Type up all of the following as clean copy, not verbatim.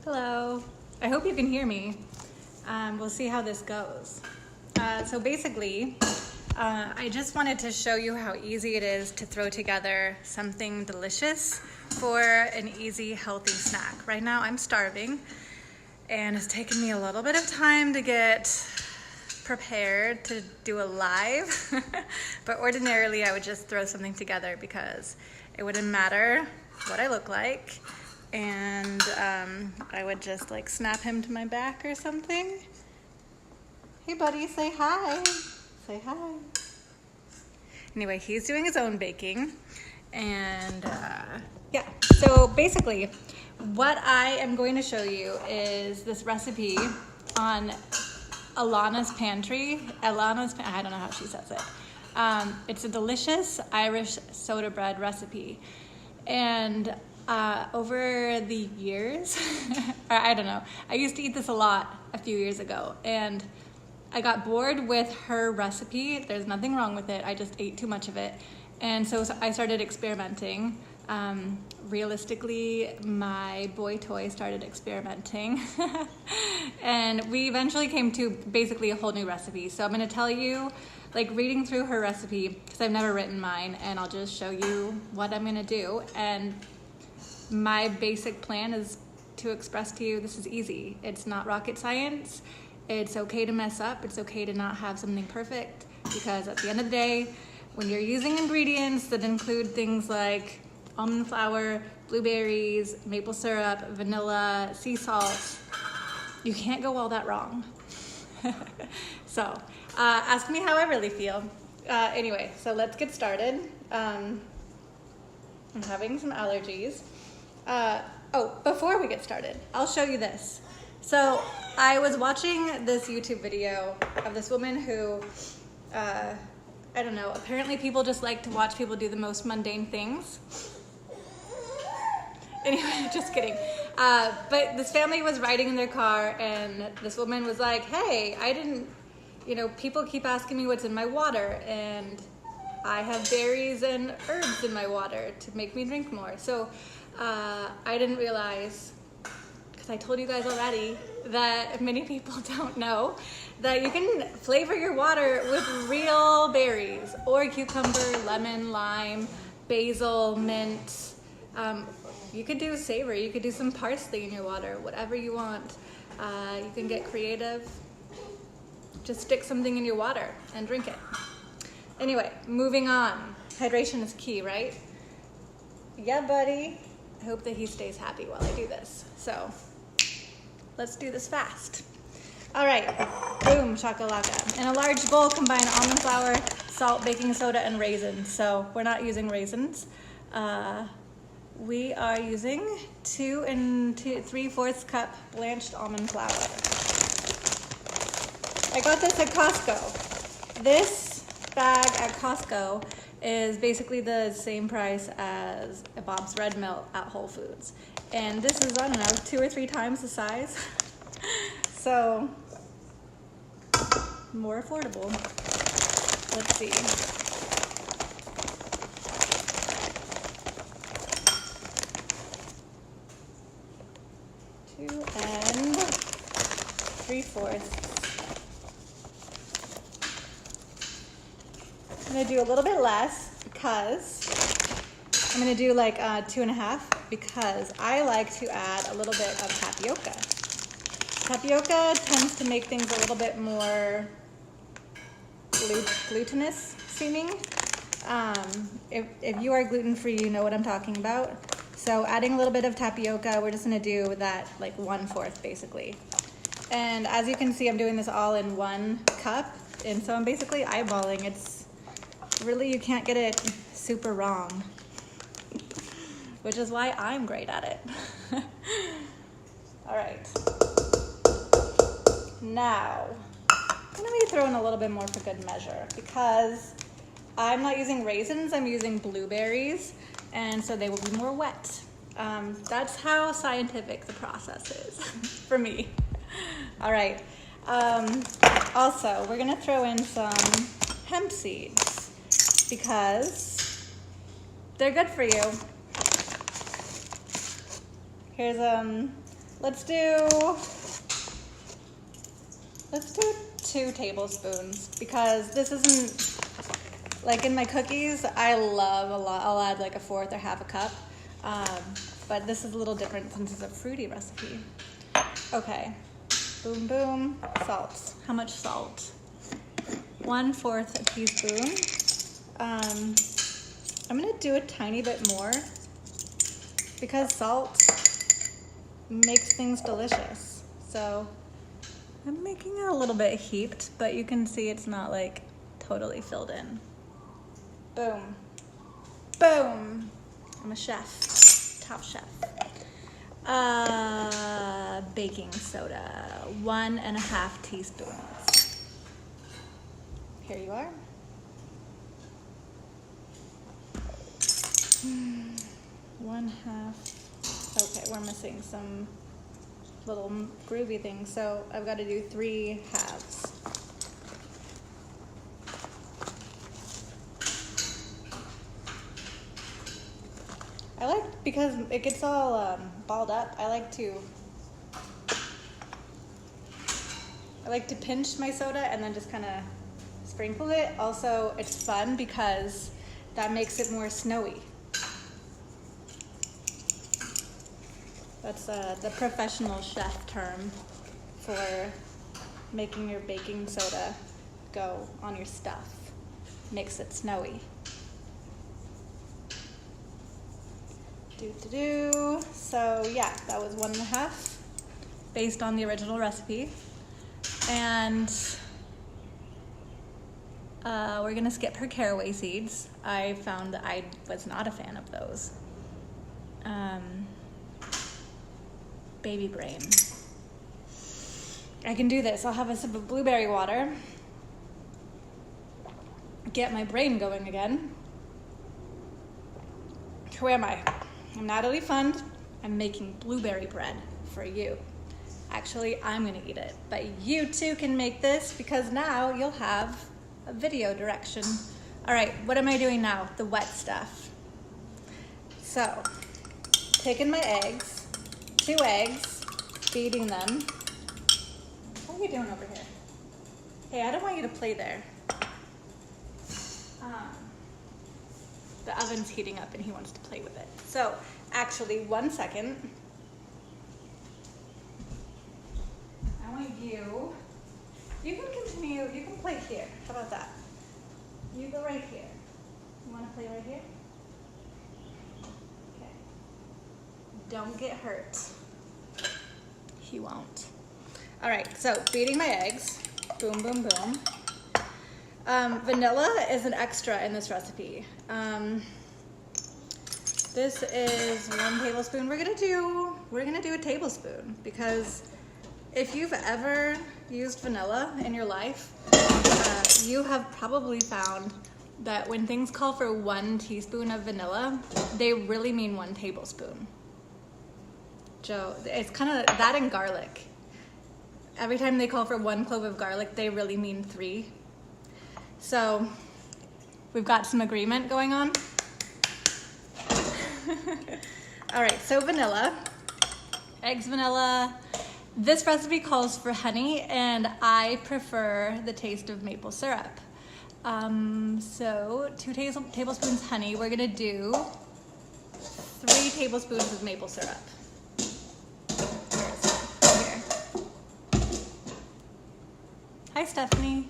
Hello. I hope you can hear me. We'll see how this goes. So basically, I just wanted to show you how easy it is to throw together something delicious for an easy, healthy snack. Right now I'm starving and it's taken me a little bit of time to get prepared to do a live, but ordinarily I would just throw something together because it wouldn't matter what I look like, and I would just like snap him to my back or something. Hey buddy, say hi. Say hi. Anyway, he's doing his own baking, and yeah, so basically what I am going to show you is this recipe on Alana's Pantry. I don't know how she says it. It's a delicious Irish soda bread recipe. And over the years, I don't know, I used to eat this a lot a few years ago, and I got bored with her recipe. There's nothing wrong with it. I just ate too much of it. And so I started experimenting. Realistically, my boy toy started experimenting. And we eventually came to basically a whole new recipe. So I'm gonna tell you, like reading through her recipe, because I've never written mine, and I'll just show you what I'm gonna do. And my basic plan is to express to you, this is easy. It's not rocket science. It's okay to mess up. It's okay to not have something perfect, because at the end of the day, when you're using ingredients that include things like almond flour, blueberries, maple syrup, vanilla, sea salt, you can't go all that wrong. So, ask me how I really feel. Anyway, so let's get started. I'm having some allergies. Oh, before we get started, I'll show you this. So I was watching this YouTube video of this woman who, I don't know, apparently people just like to watch people do the most mundane things. Anyway, just kidding. But this family was riding in their car, and this woman was like, hey, people keep asking me what's in my water, and I have berries and herbs in my water to make me drink more. So I didn't realize, because I told you guys already, that many people don't know that you can flavor your water with real berries, or cucumber, lemon, lime, basil, mint. You could do savory, you could do some parsley in your water, whatever you want. You can get creative. Just stick something in your water and drink it. Anyway, moving on. Hydration is key, right? Yeah, buddy. I hope that he stays happy while I do this. So let's do this fast. All right, boom, shakalaka. In a large bowl, combine almond flour, salt, baking soda, and raisins. So we're not using raisins. We are using 2 3/4 cup blanched almond flour. I got this at Costco. This bag at Costco is basically the same price as a Bob's Red Mill at Whole Foods. And this is, I don't know, 2 or 3 times the size. So, more affordable. Let's see. And 3/4. I'm gonna do a little bit less because I'm gonna do like 2.5, because I like to add a little bit of tapioca. Tapioca tends to make things a little bit more glutinous seeming. If you are gluten-free, you know what I'm talking about. So adding a little bit of tapioca, we're just gonna do that like 1/4 basically. And as you can see, I'm doing this all in 1 cup. And so I'm basically eyeballing. It's really, you can't get it super wrong, which is why I'm great at it. All right. Now, I'm gonna be throwing a little bit more for good measure, because I'm not using raisins, I'm using blueberries. And so they will be more wet. That's how scientific the process is for me. All right. Also, we're gonna throw in some hemp seeds because they're good for you. Here's Let's do 2 tablespoons because this isn't, like in my cookies, I love a lot. I'll add like 1/4 or 1/2 cup. But this is a little different since it's a fruity recipe. Okay, boom, boom, salt. How much salt? 1/4 a teaspoon. I'm gonna do a tiny bit more because salt makes things delicious. So I'm making it a little bit heaped, but you can see it's not like totally filled in. Boom, boom. I'm a chef, top chef. Baking soda, 1.5 teaspoons. Here you are. 1/2. Okay, we're missing some little groovy things, so I've got to do 3 halves. I like, because it gets all balled up, I like to pinch my soda and then just kind of sprinkle it. Also, it's fun because that makes it more snowy. That's the professional chef term for making your baking soda go on your stuff. Makes it snowy. So yeah, that was 1.5 based on the original recipe. And we're gonna skip her caraway seeds. I found that I was not a fan of those. Baby brain. I can do this. I'll have a sip of blueberry water. Get my brain going again. Who am I? I'm Natalie Fund. I'm making blueberry bread for you. Actually, I'm gonna eat it, but you too can make this because now you'll have a video direction. All right, what am I doing now? The wet stuff. So, taking my eggs, 2 eggs, beating them. What are you doing over here? Hey, I don't want you to play there. The oven's heating up and he wants to play with it. So, actually, 1 second. I want you can continue, you can play here. How about that? You go right here. You want to play right here? Okay. Don't get hurt. He won't. All right, so beating my eggs. Boom, boom, boom. Vanilla is an extra in this recipe. This is 1 tablespoon. We're gonna do a tablespoon because if you've ever used vanilla in your life, you have probably found that when things call for 1 teaspoon of vanilla, they really mean 1 tablespoon. Joe, it's kind of that and garlic. Every time they call for 1 clove of garlic, they really mean 3. So we've got some agreement going on. All right, so vanilla, eggs, vanilla. This recipe calls for honey, and I prefer the taste of maple syrup. So 2 tablespoons honey. We're gonna do 3 tablespoons of maple syrup. Where is it? Here. Hi, Stephanie.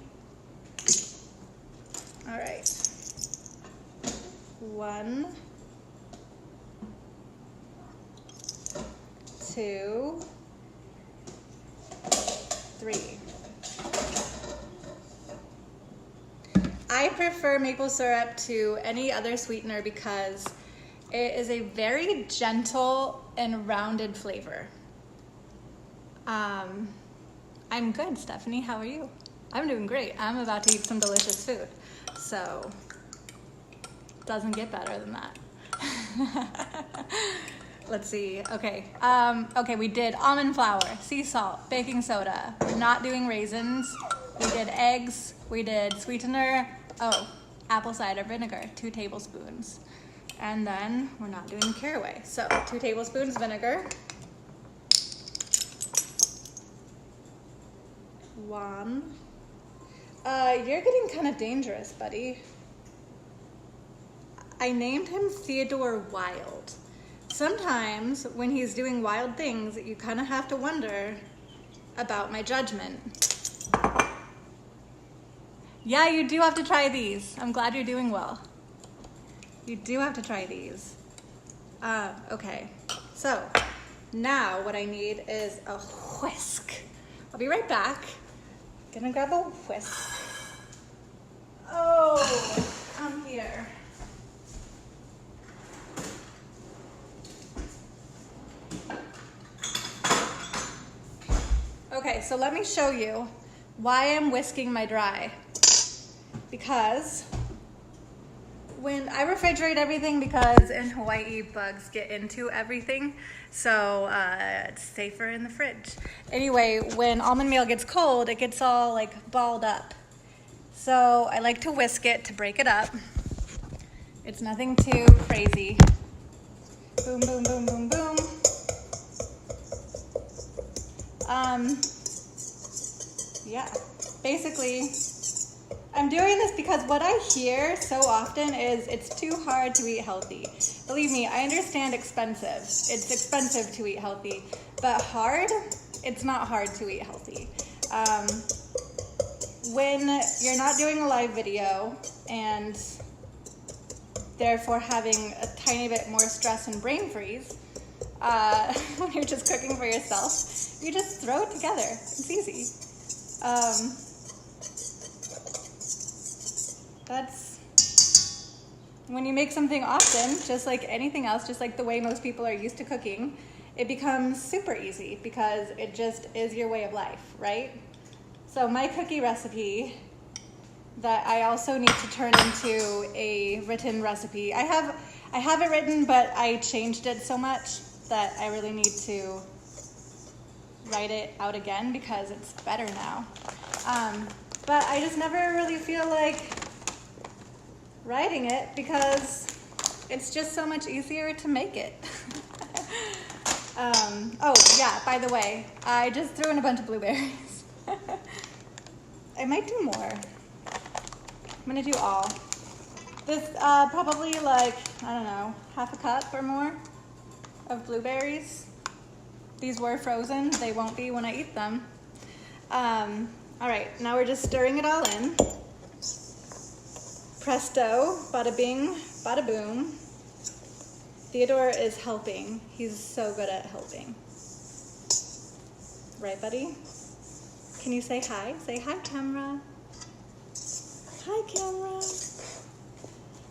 All right. 1, 2, 3. I prefer maple syrup to any other sweetener because it is a very gentle and rounded flavor. I'm good, Stephanie. How are you? I'm doing great. I'm about to eat some delicious food. So, doesn't get better than that. Let's see. Okay. Okay, we did almond flour, sea salt, baking soda. We're not doing raisins. We did eggs. We did sweetener. Oh, apple cider vinegar, 2 tablespoons. And then we're not doing caraway. So 2 tablespoons vinegar. Juan. You're getting kind of dangerous, buddy. I named him Theodore Wild. Sometimes when he's doing wild things, you kind of have to wonder about my judgment. Yeah, you do have to try these. I'm glad you're doing well. You do have to try these. Okay, so now what I need is a whisk. I'll be right back. Gonna grab a whisk. Oh, come here. Okay, so let me show you why I'm whisking my dry. Because when I refrigerate everything, because in Hawaii bugs get into everything, so it's safer in the fridge. Anyway, when almond meal gets cold, it gets all like balled up. So I like to whisk it to break it up. It's nothing too crazy. Boom, boom, boom, boom, boom. Yeah, basically, I'm doing this because what I hear so often is it's too hard to eat healthy. Believe me, I understand expensive. It's expensive to eat healthy, but hard, it's not hard to eat healthy. When you're not doing a live video and therefore having a tiny bit more stress and brain freeze, when you're just cooking for yourself, you just throw it together. It's easy. That's when you make something often, just like anything else, just like the way most people are used to cooking, it becomes super easy because it just is your way of life, right? So my cookie recipe that I also need to turn into a written recipe. I have it written, but I changed it so much that I really need to write it out again because it's better now. But I just never really feel like writing it because it's just so much easier to make it. Oh yeah, by the way, I just threw in a bunch of blueberries. I might do more. I'm gonna do all. This probably like, I don't know, half a cup or more of blueberries. These were frozen, they won't be when I eat them. All right, now we're just stirring it all in. Presto, bada bing, bada boom. Theodore is helping. He's so good at helping. Right, buddy? Can you say hi? Say hi, camera. Hi, camera.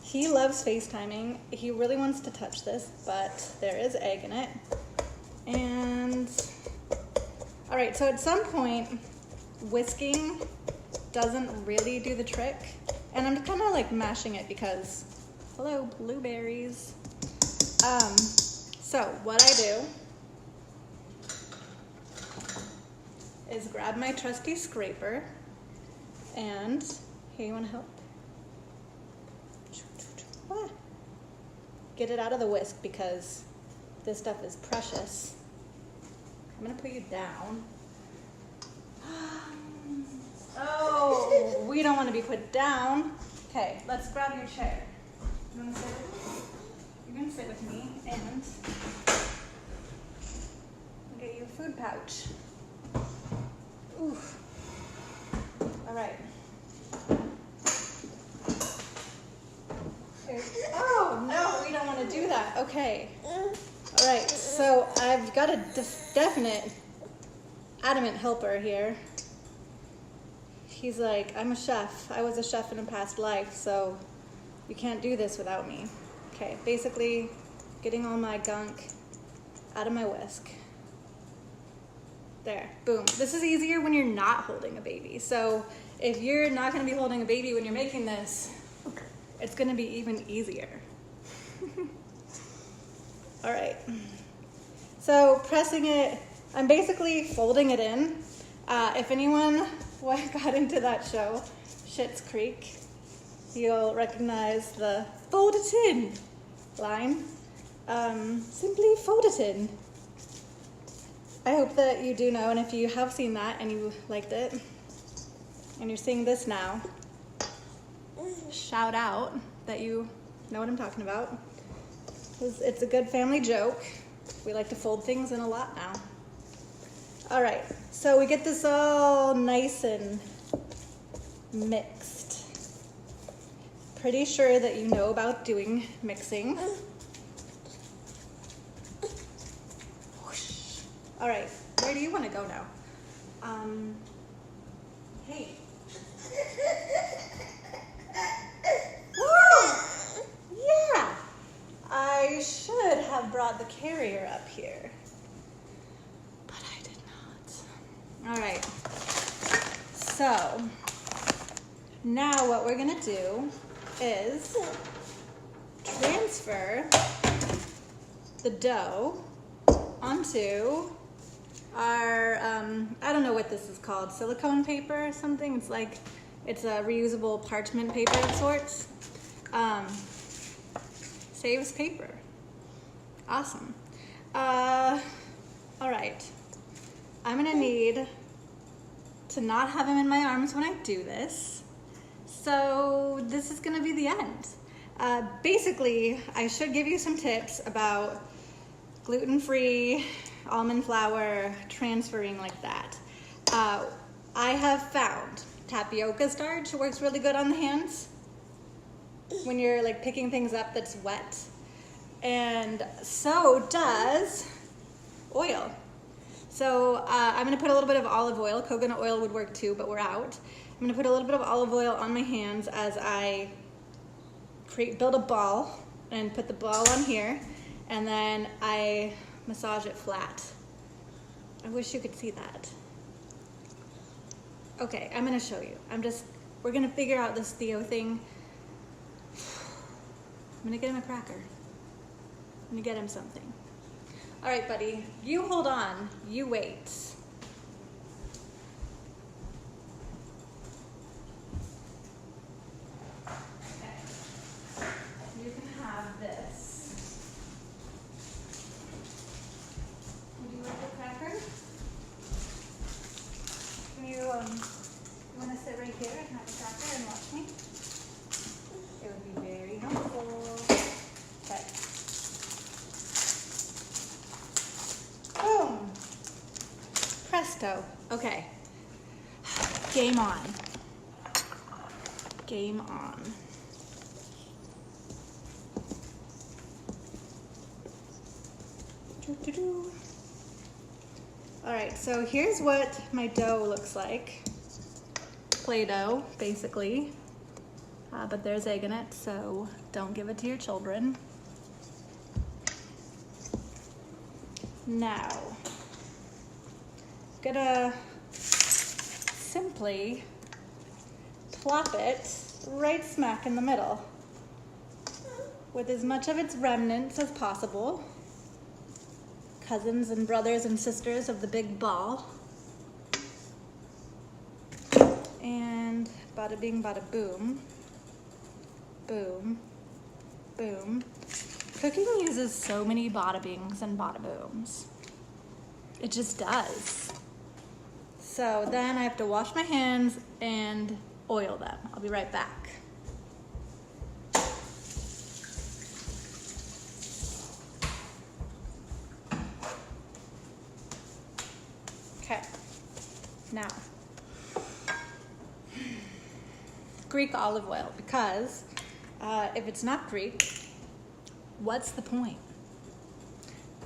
He loves FaceTiming. He really wants to touch this, but there is egg in it. And, all right, so at some point, whisking doesn't really do the trick. And I'm kind of like mashing it because, hello, blueberries. So what I do is grab my trusty scraper and, here, you want to help? Get it out of the whisk because this stuff is precious. I'm gonna put you down. Oh, we don't want to be put down. Okay, let's grab your chair. You want to sit with me? You're gonna sit with me and I'll get you a food pouch. Oof. All right. Oh no, we don't want to do that. Okay. All right. So I've got a definite, adamant helper here. He's like, I'm a chef. I was a chef in a past life, so you can't do this without me. Okay, basically getting all my gunk out of my whisk. There, boom. This is easier when you're not holding a baby. So if you're not gonna be holding a baby when you're making this, it's gonna be even easier. All right. So pressing it, I'm basically folding it in. If anyone got into that show, Schitt's Creek, you'll recognize the fold it in line. Simply fold it in. I hope that you do know, and if you have seen that and you liked it, and you're seeing this now, shout out that you know what I'm talking about. It's a good family joke. We like to fold things in a lot now. All right, so we get this all nice and mixed. Pretty sure that you know about doing mixing. All right, where do you want to go now? Hey. Woo! Yeah, I should have brought the carrier up here, but I did not. All right, so now what we're gonna do is transfer the dough onto our, I don't know what this is called, silicone paper or something. It's a reusable parchment paper of sorts. Saves paper. Awesome. All right. I'm gonna need to not have him in my arms when I do this. So this is gonna be the end. Basically, I should give you some tips about gluten-free, almond flour, transferring like that. I have found tapioca starch works really good on the hands when you're like picking things up that's wet. And so does oil. So I'm gonna put a little bit of olive oil. Coconut oil would work too, but we're out. I'm gonna put a little bit of olive oil on my hands as I build a ball and put the ball on here, and then I massage it flat. I wish you could see that. Okay, I'm gonna show you. We're gonna figure out this Theo thing. I'm gonna get him a cracker. I'm gonna get him something. All right, buddy, you hold on, you wait. Okay, you can have this. Would you like a cracker? Can you want to sit right here and have a cracker and watch me? It would be very helpful. Okay. Boom. Presto. Okay. Game on. Game on. Doo-doo-doo. All right, so here's what my dough looks like. Play-doh, basically. But there's egg in it, so don't give it to your children. Now, gonna simply plop it right smack in the middle with as much of its remnants as possible. Cousins and brothers and sisters of the big ball. And bada bing, bada boom. Boom, boom. Cooking uses so many bada bings and bada booms. It just does. So then I have to wash my hands and oil them. I'll be right back. Okay, now, Greek olive oil, because if it's not Greek, what's the point?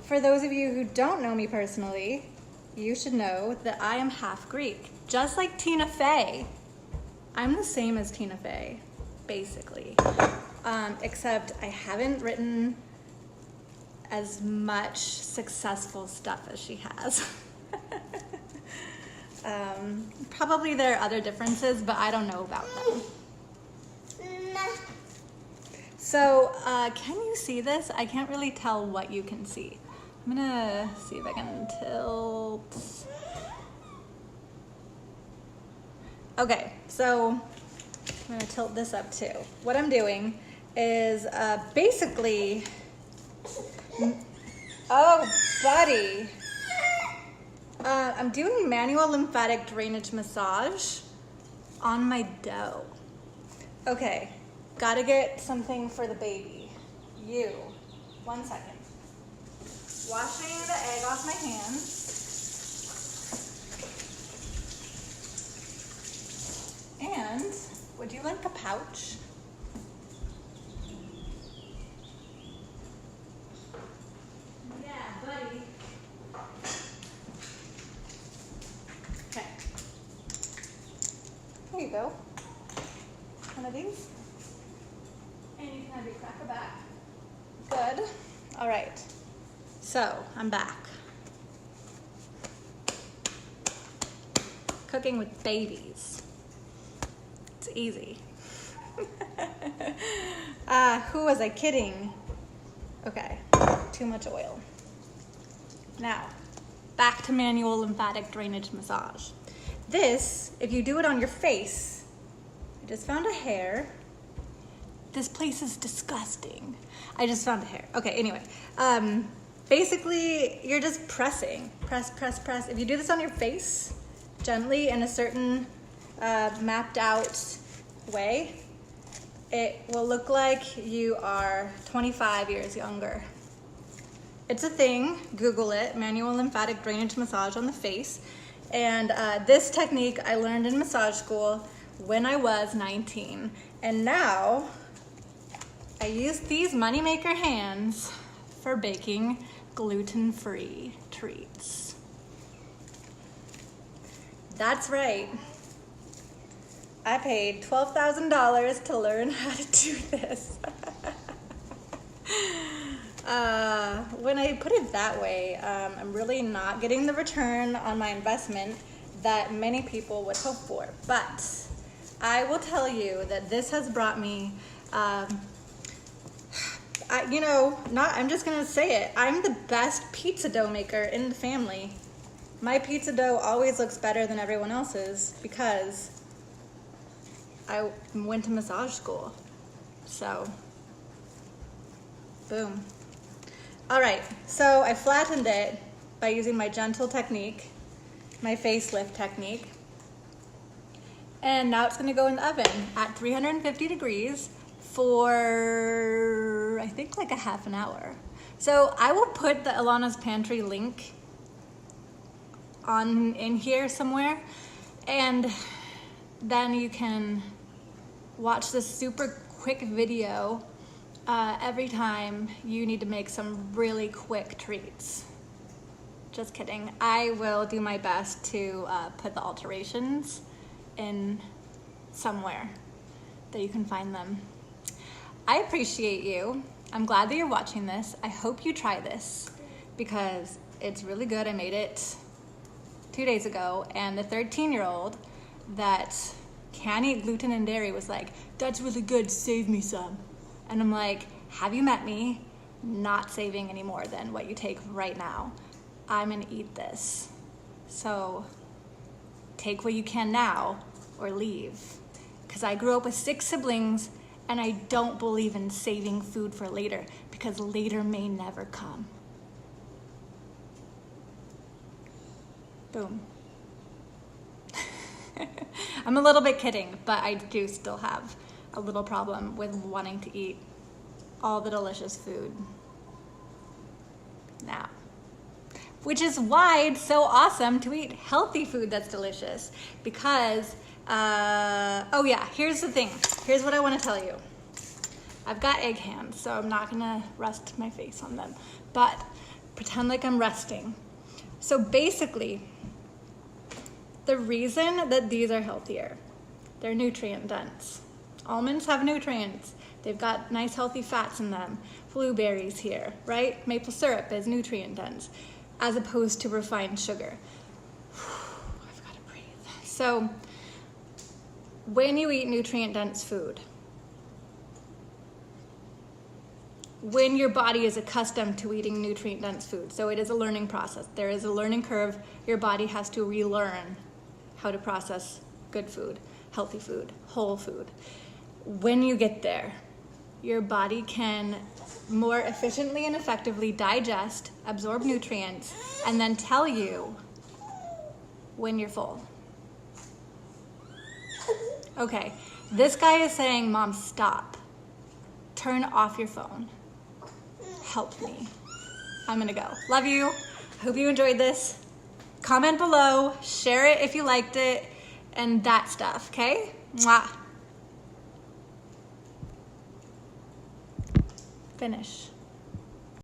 For those of you who don't know me personally, you should know that I am half Greek. Just like Tina Fey, I'm the same as Tina Fey, basically. Except I haven't written as much successful stuff as she has. Probably there are other differences, but I don't know about them. So, can you see this? I can't really tell what you can see. I'm gonna see if I can tilt. Okay, so I'm gonna tilt this up too. What I'm doing is basically, oh buddy, I'm doing manual lymphatic drainage massage on my dough. Okay, gotta get something for the baby. 1 second. Washing the egg off my hands. And would you like a pouch? Yeah, buddy. Okay. Here you go. One of these. And you can have your cracker back. Good. All right. So, I'm back. Cooking with babies. It's easy. Who was I kidding? Okay, too much oil. Now, back to manual lymphatic drainage massage. This, if you do it on your face, I just found a hair. This place is disgusting. I just found a hair. Okay, anyway. Basically, you're just pressing. Press, press, press. If you do this on your face, gently in a certain mapped out way, it will look like you are 25 years younger. It's a thing. Google it. Manual lymphatic drainage massage on the face. And this technique I learned in massage school when I was 19. And now I use these moneymaker hands for baking gluten-free treats. That's right. I paid $12,000 to learn how to do this. When I put it that way, I'm really not getting the return on my investment that many people would hope for. But I will tell you that this has brought me, I'm just gonna say it, I'm the best pizza dough maker in the family. My pizza dough always looks better than everyone else's because I went to massage school. So, boom. All right, so I flattened it by using my gentle technique, my facelift technique. And now it's gonna go in the oven at 350 degrees for, I think, like a half an hour. So I will put the Alana's Pantry link in here somewhere, and then you can watch this super quick video every time you need to make some really quick treats. Just kidding. I will do my best to put the alterations in somewhere that you can find them. I appreciate you. I'm glad that you're watching this. I hope you try this because it's really good. I made it 2 days ago, and the 13-year-old that can't eat gluten and dairy was like, "That's really good, save me some." And I'm like, have you met me? Not saving any more than what you take right now. I'm gonna eat this. So take what you can now or leave. Because I grew up with 6 siblings and I don't believe in saving food for later because later may never come. Boom. I'm a little bit kidding, but I do still have a little problem with wanting to eat all the delicious food now. Which is why it's so awesome to eat healthy food that's delicious because, oh yeah, here's the thing. Here's what I want to tell you. I've got egg hands, so I'm not gonna rest my face on them, but pretend like I'm resting. So basically, the reason that these are healthier, they're nutrient dense. Almonds have nutrients. They've got nice healthy fats in them. Blueberries here, right? Maple syrup is nutrient dense as opposed to refined sugar. I've got to breathe. So when you eat nutrient dense food, when your body is accustomed to eating nutrient dense food, so it is a learning process. There is a learning curve. Your body has to relearn how to process good food, healthy food, whole food. When you get there, your body can more efficiently and effectively digest, absorb nutrients, and then tell you when you're full. Okay, this guy is saying, Mom, stop. Turn off your phone. Help me. I'm gonna go. Love you. Hope you enjoyed this. Comment below, share it if you liked it, and that stuff, okay? Mwah. Finish.